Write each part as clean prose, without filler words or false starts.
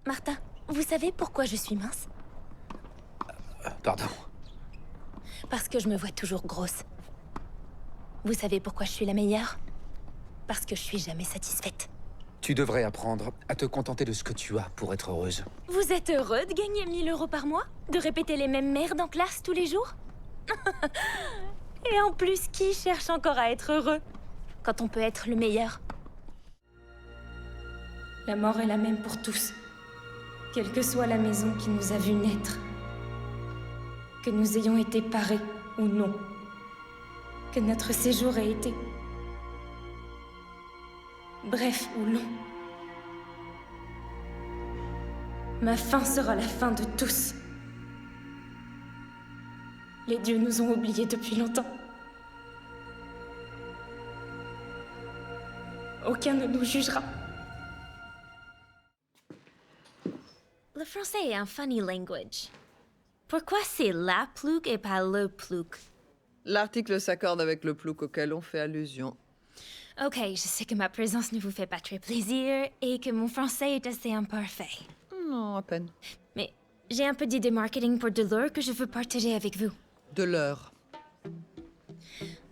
Martin, vous savez pourquoi je suis mince? Pardon. Parce que je me vois toujours grosse. Vous savez pourquoi je suis la meilleure? Parce que je suis jamais satisfaite. Tu devrais apprendre à te contenter de ce que tu as pour être heureuse. Vous êtes heureux de gagner 1000 € par mois? De répéter les mêmes merdes en classe tous les jours? Et en plus, qui cherche encore à être heureux? Quand on peut être le meilleur. La mort est la même pour tous. Quelle que soit la maison qui nous a vus naître. Que nous ayons été parés ou non. Que notre séjour ait été bref ou long. Ma fin sera la fin de tous. Les dieux nous ont oubliés depuis longtemps. Aucun ne nous jugera. Le français est un funny language. Pourquoi c'est la plouc et pas le plouc? L'article s'accorde avec le plouc auquel on fait allusion. Ok, je sais que ma présence ne vous fait pas très plaisir et que mon français est assez imparfait. Non, à peine. Mais j'ai un peu d'idées marketing pour de l'heure que je veux partager avec vous. De l'heure.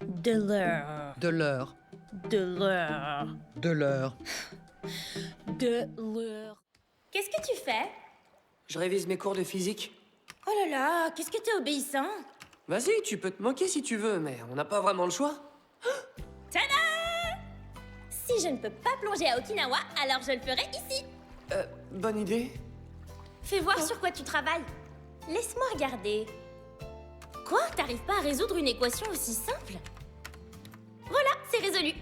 De l'heure. De l'heure. De l'heure. De l'heure. De l'heure. Qu'est-ce que tu fais? Je révise mes cours de physique. Oh là là, qu'est-ce que t'es obéissant? Vas-y, tu peux te moquer si tu veux, mais on n'a pas vraiment le choix. Tada! Si je ne peux pas plonger à Okinawa, alors je le ferai ici. Bonne idée. Fais voir sur quoi tu travailles. Laisse-moi regarder. Quoi? T'arrives pas à résoudre une équation aussi simple? Voilà, c'est résolu.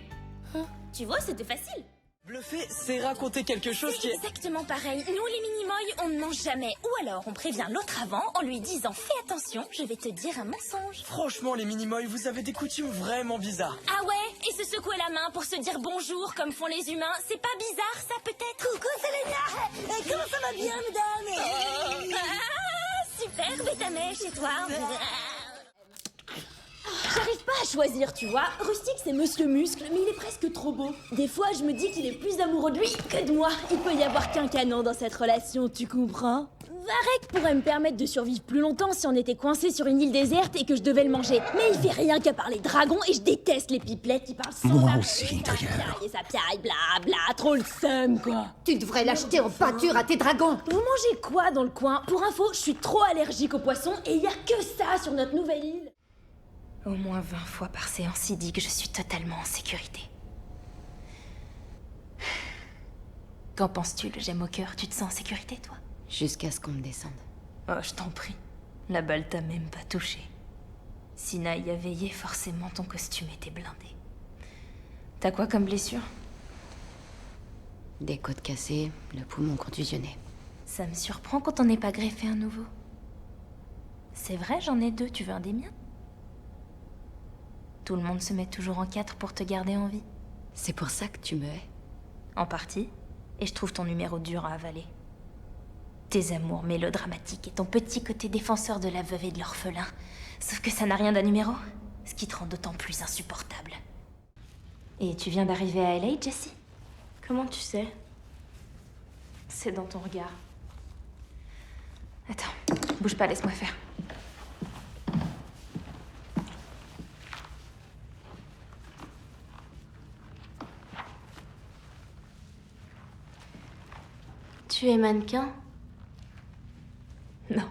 Tu vois, c'était facile. Bluffer, c'est raconter quelque chose qui C'est est... exactement pareil. Nous, les minimoys, on ne ment jamais. Ou alors, on prévient l'autre avant en lui disant « Fais attention, je vais te dire un mensonge. Franchement, les minimoys, vous avez des coutumes vraiment bizarres. » Ah ouais? Et se secouer la main pour se dire bonjour comme font les humains, c'est pas bizarre, ça, peut-être? Coucou, Selena! Comment ça va bien, mesdames? Ah, super, Bétamé, chez toi. J'arrive pas à choisir, tu vois. Rustique, c'est Monsieur Muscle, mais il est presque trop beau. Des fois, je me dis qu'il est plus amoureux de lui que de moi. Il peut y avoir qu'un canon dans cette relation, tu comprends? Varek pourrait me permettre de survivre plus longtemps si on était coincé sur une île déserte et que je devais le manger. Mais il fait rien qu'à parler dragon et je déteste les pipelettes qui parlent sans Moi arrêt. aussi, d'ailleurs. Et ça piaille, bla bla, trop le seum, quoi. Tu devrais l'acheter en pâture à tes dragons. Vous mangez quoi dans le coin? Pour info, je suis trop allergique aux poissons et il y a que ça sur notre nouvelle île. Au moins 20 fois par séance, il dit que je suis totalement en sécurité. Qu'en penses-tu, le j'aime au cœur? Tu te sens en sécurité, toi? Jusqu'à ce qu'on me descende. Oh, je t'en prie. La balle t'a même pas touché. Si Naï a veillé, forcément ton costume était blindé. T'as quoi comme blessure? Des côtes cassées, le poumon contusionné. Ça me surprend quand on n'est pas greffé un nouveau. C'est vrai, j'en ai 2, tu veux un des miens? Tout le monde se met toujours en 4 pour te garder en vie. C'est pour ça que tu me hais. En partie. Et je trouve ton numéro dur à avaler. Tes amours mélodramatiques et ton petit côté défenseur de la veuve et de l'orphelin. Sauf que ça n'a rien d'un numéro. Ce qui te rend d'autant plus insupportable. Et tu viens d'arriver à LA, Jessie? Comment tu sais? C'est dans ton regard. Attends, bouge pas, laisse-moi faire. Tu es mannequin? Non.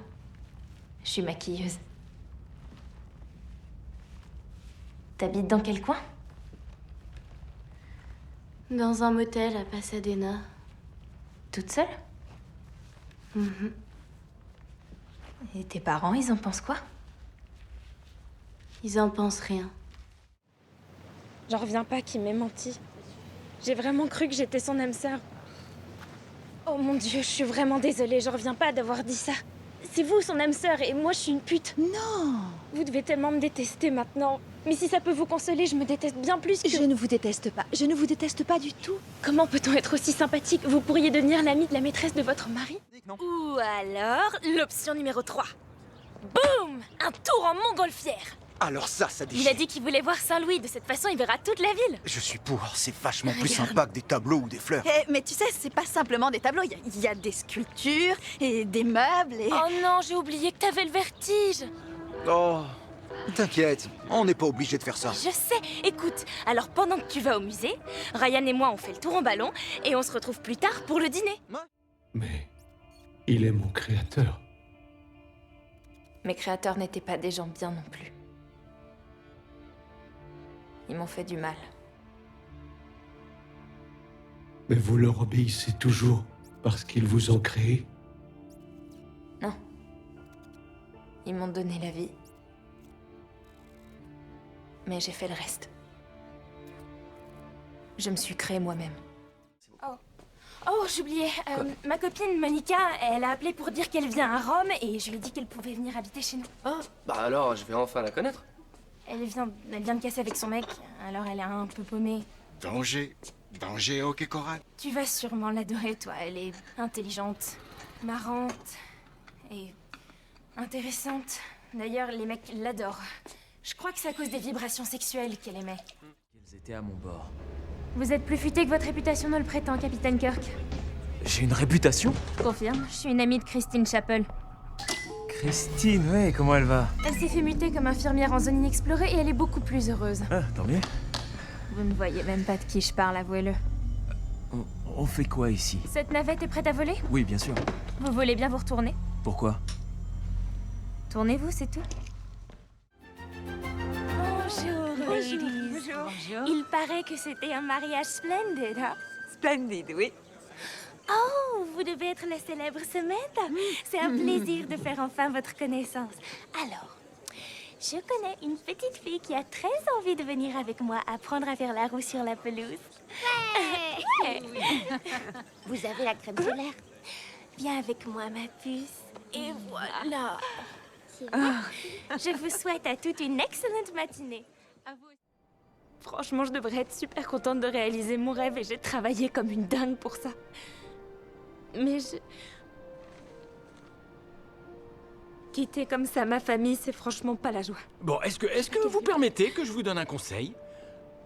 Je suis maquilleuse. T'habites dans quel coin? Dans un motel à Pasadena. Toute seule? Et tes parents, ils en pensent quoi? Ils en pensent rien. J'en reviens pas qu'il m'ait menti. J'ai vraiment cru que j'étais son âme sœur. Oh mon Dieu, je suis vraiment désolée, j'en reviens pas d'avoir dit ça. C'est vous son âme sœur et moi je suis une pute. Non! Vous devez tellement me détester maintenant. Mais si ça peut vous consoler, je me déteste bien plus que... Je ne vous déteste pas. Je ne vous déteste pas du tout. Comment peut-on être aussi sympathique? Vous pourriez devenir l'ami de la maîtresse de votre mari? Ou alors, l'option numéro 3. Boum! Un tour en montgolfière. Alors ça Il déchire. a dit qu'il voulait voir Saint-Louis. De cette façon, il verra toute la ville. Je suis pour, c'est vachement plus sympa que des tableaux ou des fleurs. Mais tu sais, c'est pas simplement des tableaux. Il y a des sculptures et des meubles et... Oh non, j'ai oublié que t'avais le vertige. Oh, t'inquiète, on n'est pas obligé de faire ça. Je sais. Écoute, alors pendant que tu vas au musée, Ryan et moi, on fait le tour en ballon et on se retrouve plus tard pour le dîner. Mais il est mon créateur. Mes créateurs n'étaient pas des gens bien non plus. Ils m'ont fait du mal. Mais vous leur obéissez toujours parce qu'ils vous ont créé. Non. Ils m'ont donné la vie. Mais j'ai fait le reste. Je me suis créée moi-même. Oh, j'oubliais. Ma copine Monica, elle a appelé pour dire qu'elle vient à Rome et je lui ai dit qu'elle pouvait venir habiter chez nous. Ah, bah alors, je vais enfin la connaître. Elle vient de casser avec son mec, alors elle est un peu paumée. Danger, ok, Coral. Tu vas sûrement l'adorer, toi. Elle est intelligente, marrante et intéressante. D'ailleurs, les mecs l'adorent. Je crois que c'est à cause des vibrations sexuelles qu'elle aimait. Qu'elles étaient à mon bord. Vous êtes plus futé que votre réputation ne le prétend, Capitaine Kirk. J'ai une réputation? Je confirme, je suis une amie de Christine Chapel. Christine, ouais, comment elle va? Elle s'est fait muter comme infirmière en zone inexplorée et elle est beaucoup plus heureuse. Ah, tant mieux. Vous ne voyez même pas de qui je parle, avouez-le. On fait quoi ici? Cette navette est prête à voler? Oui, bien sûr. Vous voulez bien vous retourner? Pourquoi? Tournez-vous, c'est tout. Bonjour, ladies. Bonjour. Il paraît que c'était un mariage splendide, hein? Splendide, oui. Oh, vous devez être la célèbre Samantha. C'est un plaisir de faire enfin votre connaissance. Alors, je connais une petite fille qui a très envie de venir avec moi apprendre à faire la roue sur la pelouse. Vous avez la crème solaire? Viens avec moi, ma puce. Et voilà. Je vous souhaite à toutes une excellente matinée. À vous. Franchement, je devrais être super contente de réaliser mon rêve et j'ai travaillé comme une dingue pour ça. Mais quitter comme ça ma famille, c'est franchement pas la joie. Bon, est-ce que vous permettez que je vous donne un conseil?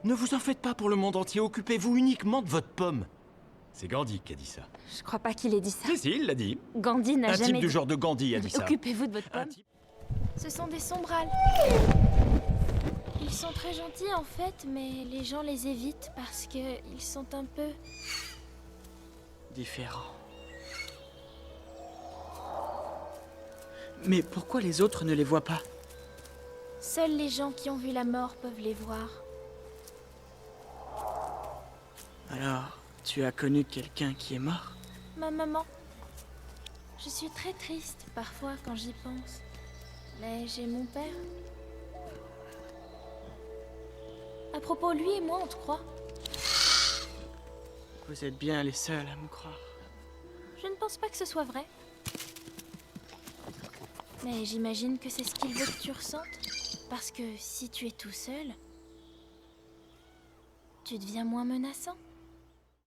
Ne vous en faites pas pour le monde entier, occupez-vous uniquement de votre pomme. C'est Gandhi qui a dit ça. Je crois pas qu'il ait dit ça. Si, il l'a dit. Gandhi n'a Un jamais type du dit... genre de Gandhi a dit ça. Occupez-vous de votre Un pomme. type- Ce sont des sombrales. Ils sont très gentils en fait, mais les gens les évitent parce que ils sont un peu... Différent. Mais pourquoi les autres ne les voient pas? Seuls les gens qui ont vu la mort peuvent les voir. Alors, tu as connu quelqu'un qui est mort? Ma maman. Je suis très triste parfois quand j'y pense. Mais j'ai mon père. À propos, lui et moi, on te croit. Vous êtes bien les seuls à me croire. Je ne pense pas que ce soit vrai. Mais j'imagine que c'est ce qu'il veut que tu ressentes. Parce que si tu es tout seul, tu deviens moins menaçant.